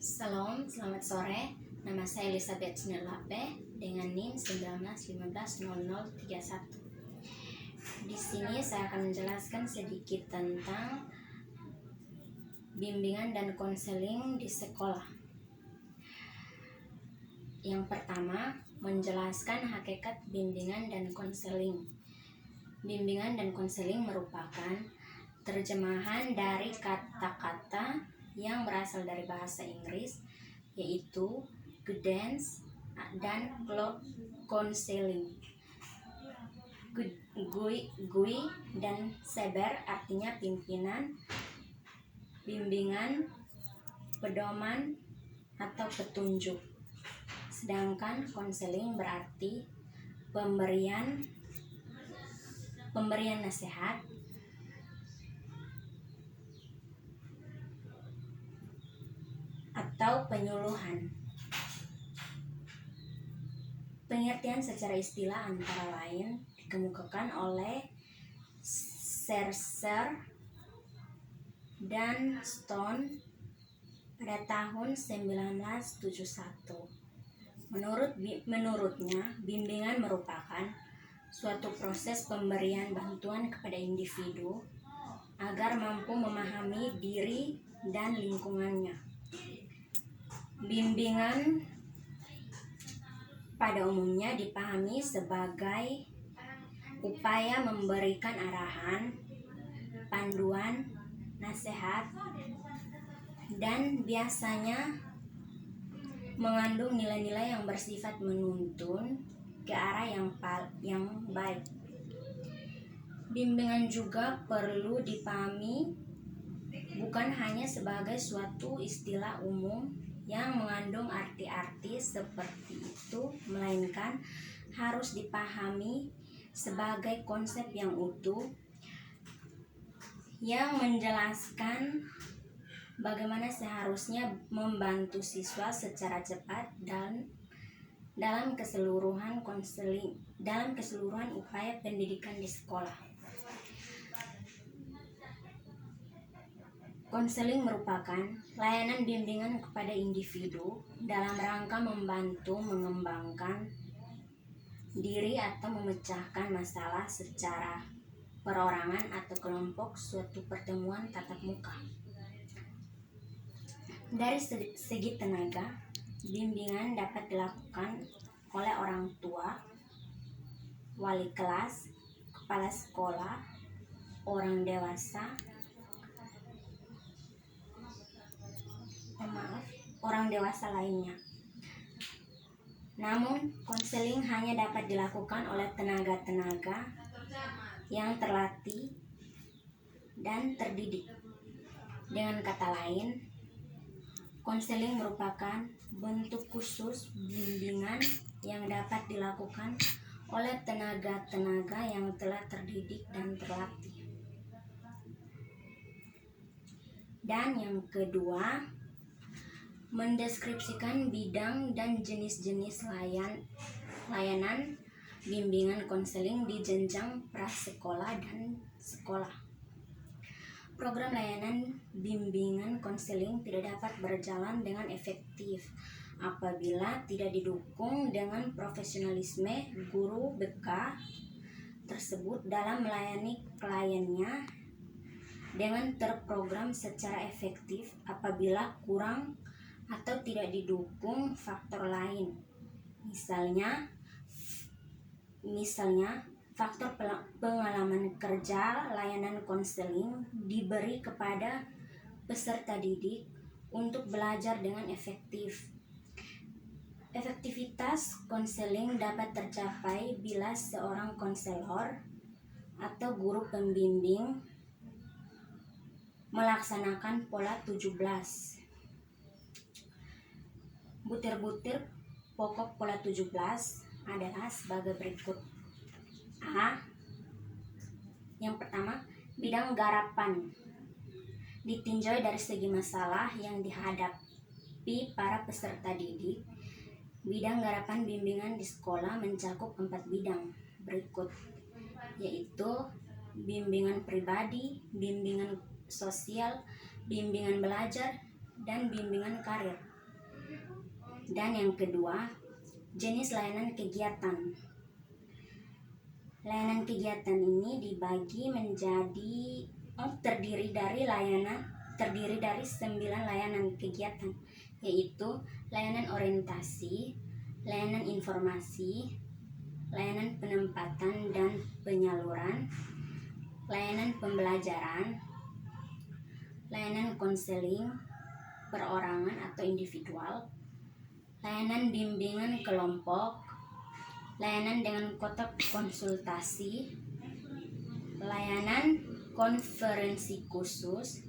Salam, selamat sore. Nama saya Elizabeth Snelape dengan NIM 19150031. Di sini saya akan menjelaskan sedikit tentang bimbingan dan konseling di sekolah. Yang pertama, menjelaskan hakikat bimbingan dan konseling. Bimbingan dan konseling merupakan terjemahan dari kata-kata yang berasal dari bahasa Inggris, yaitu guidance dan counseling. Gui dan seber artinya pimpinan, bimbingan, pedoman, atau petunjuk. Sedangkan konseling berarti pemberian nasihat, atau penyuluhan. Pengertian secara istilah antara lain dikemukakan oleh Sercer dan Stone pada tahun 1971. Menurutnya, bimbingan merupakan suatu proses pemberian bantuan kepada individu agar mampu memahami diri dan lingkungannya. Bimbingan pada umumnya dipahami sebagai upaya memberikan arahan, panduan, nasihat, dan biasanya mengandung nilai-nilai yang bersifat menuntun ke arah yang baik. Bimbingan juga perlu dipahami bukan hanya sebagai suatu istilah umum yang mengandung arti-arti seperti itu, melainkan harus dipahami sebagai konsep yang utuh yang menjelaskan bagaimana seharusnya membantu siswa secara cepat dan dalam keseluruhan upaya pendidikan di sekolah. Konseling merupakan layanan bimbingan kepada individu dalam rangka membantu mengembangkan diri atau memecahkan masalah secara perorangan atau kelompok suatu pertemuan tatap muka. Dari segi tenaga, bimbingan dapat dilakukan oleh orang tua, wali kelas, kepala sekolah, orang dewasa, lainnya. Namun, konseling hanya dapat dilakukan oleh tenaga-tenaga yang terlatih dan terdidik. Dengan kata lain, konseling merupakan bentuk khusus bimbingan yang dapat dilakukan oleh tenaga-tenaga yang telah terdidik dan terlatih. Dan yang kedua, mendeskripsikan bidang dan jenis-jenis layanan bimbingan konseling di jenjang prasekolah dan sekolah. Program layanan bimbingan konseling tidak dapat berjalan dengan efektif apabila tidak didukung dengan profesionalisme guru BK tersebut dalam melayani kliennya, dengan terprogram secara efektif apabila kurang atau tidak didukung faktor lain, misalnya faktor pengalaman kerja. Layanan konseling diberi kepada peserta didik untuk belajar dengan efektif. Efektivitas konseling dapat tercapai bila seorang konselor atau guru pembimbing melaksanakan pola 17. Butir-butir pokok pola 17 adalah sebagai berikut. A. Yang pertama, bidang garapan ditinjau dari segi masalah yang dihadapi para peserta didik. Bidang garapan bimbingan di sekolah mencakup 4 bidang berikut, yaitu bimbingan pribadi, bimbingan sosial, bimbingan belajar, dan bimbingan karir. Dan yang kedua, jenis layanan kegiatan. Layanan kegiatan ini dibagi menjadi terdiri dari 9 layanan kegiatan, yaitu layanan orientasi, layanan informasi, layanan penempatan dan penyaluran, layanan pembelajaran, layanan konseling perorangan atau individual, layanan bimbingan kelompok, layanan dengan kotak konsultasi, layanan konferensi khusus,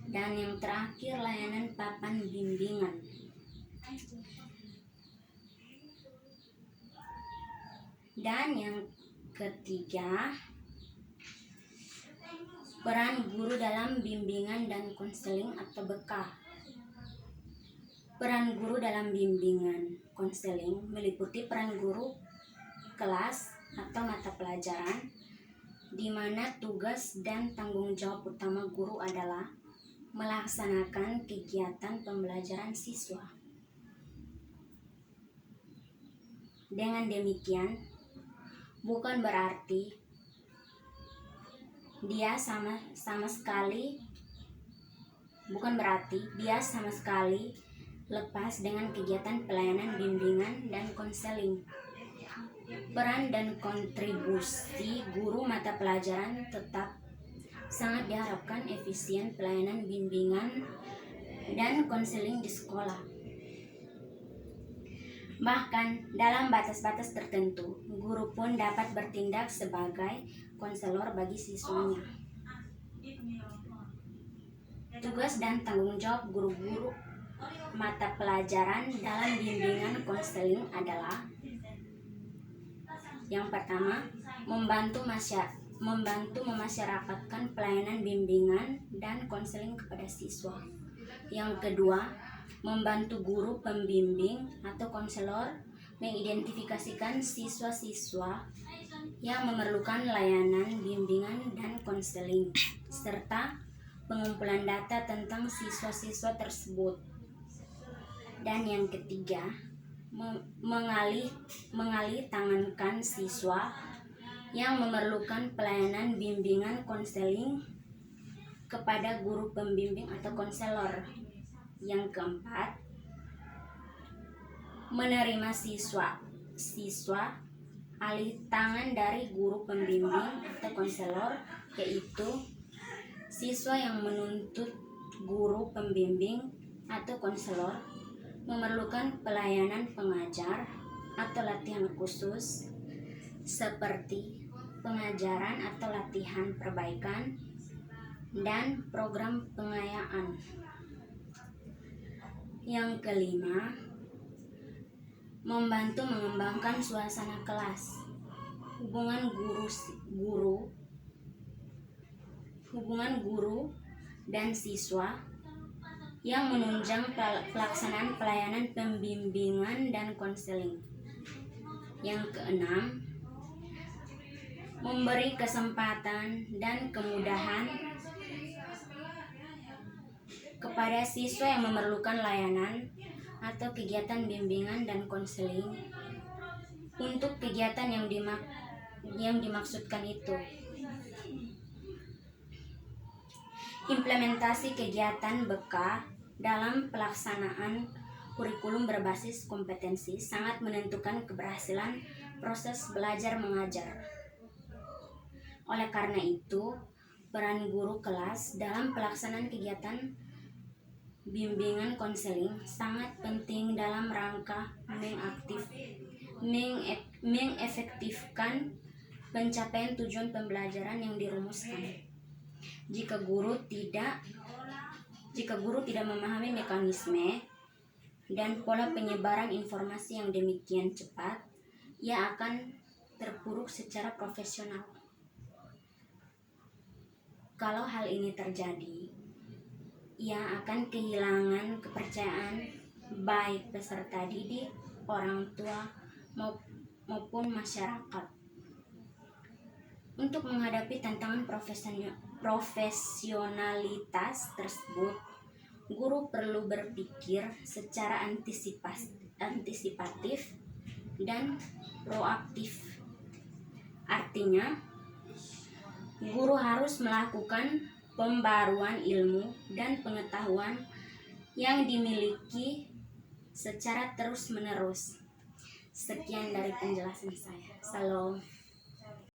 dan yang terakhir layanan papan bimbingan. Dan yang ketiga, peran guru dalam bimbingan dan konseling atau BK. Peran guru dalam bimbingan konseling meliputi peran guru kelas atau mata pelajaran, di mana tugas dan tanggung jawab utama guru adalah melaksanakan kegiatan pembelajaran siswa. Dengan demikian, bukan berarti dia sama sekali lepas dengan kegiatan pelayanan bimbingan dan konseling. Peran dan kontribusi guru mata pelajaran tetap sangat diharapkan efisien pelayanan bimbingan dan konseling di sekolah. Bahkan dalam batas-batas tertentu, guru pun dapat bertindak sebagai konselor bagi siswanya. Tugas dan tanggung jawab guru-guru mata pelajaran dalam bimbingan konseling adalah: yang pertama, membantu memasyarakatkan pelayanan bimbingan dan konseling kepada siswa. Yang kedua, membantu guru pembimbing atau konselor mengidentifikasikan siswa-siswa yang memerlukan layanan bimbingan dan konseling, serta pengumpulan data tentang siswa-siswa tersebut. Dan yang ketiga, mengalih tangankan siswa yang memerlukan pelayanan bimbingan konseling kepada guru pembimbing atau konselor. Yang keempat, menerima siswa alih tangan dari guru pembimbing atau konselor, yaitu siswa yang menuntut guru pembimbing atau konselor memerlukan pelayanan pengajar atau latihan khusus seperti pengajaran atau latihan perbaikan dan program pengayaan. Yang kelima, membantu mengembangkan suasana kelas, hubungan guru dan siswa yang menunjang pelaksanaan pelayanan pembimbingan dan konseling. Yang keenam, memberi kesempatan dan kemudahan kepada siswa yang memerlukan layanan atau kegiatan bimbingan dan konseling untuk kegiatan yang dimaksudkan itu. Implementasi kegiatan BK dalam pelaksanaan kurikulum berbasis kompetensi sangat menentukan keberhasilan proses belajar mengajar. Oleh karena itu, peran guru kelas dalam pelaksanaan kegiatan bimbingan konseling sangat penting dalam rangka mengefektifkan pencapaian tujuan pembelajaran yang dirumuskan. Jika guru tidak memahami mekanisme dan pola penyebaran informasi yang demikian cepat, ia akan terpuruk secara profesional. Kalau hal ini terjadi, ia akan kehilangan kepercayaan baik peserta didik, orang tua, maupun masyarakat. Untuk menghadapi tantangan profesionalitas tersebut, Guru perlu berpikir secara antisipatif dan proaktif. Artinya, guru harus melakukan pembaruan ilmu dan pengetahuan yang dimiliki secara terus-menerus. Sekian dari penjelasan saya. Salam.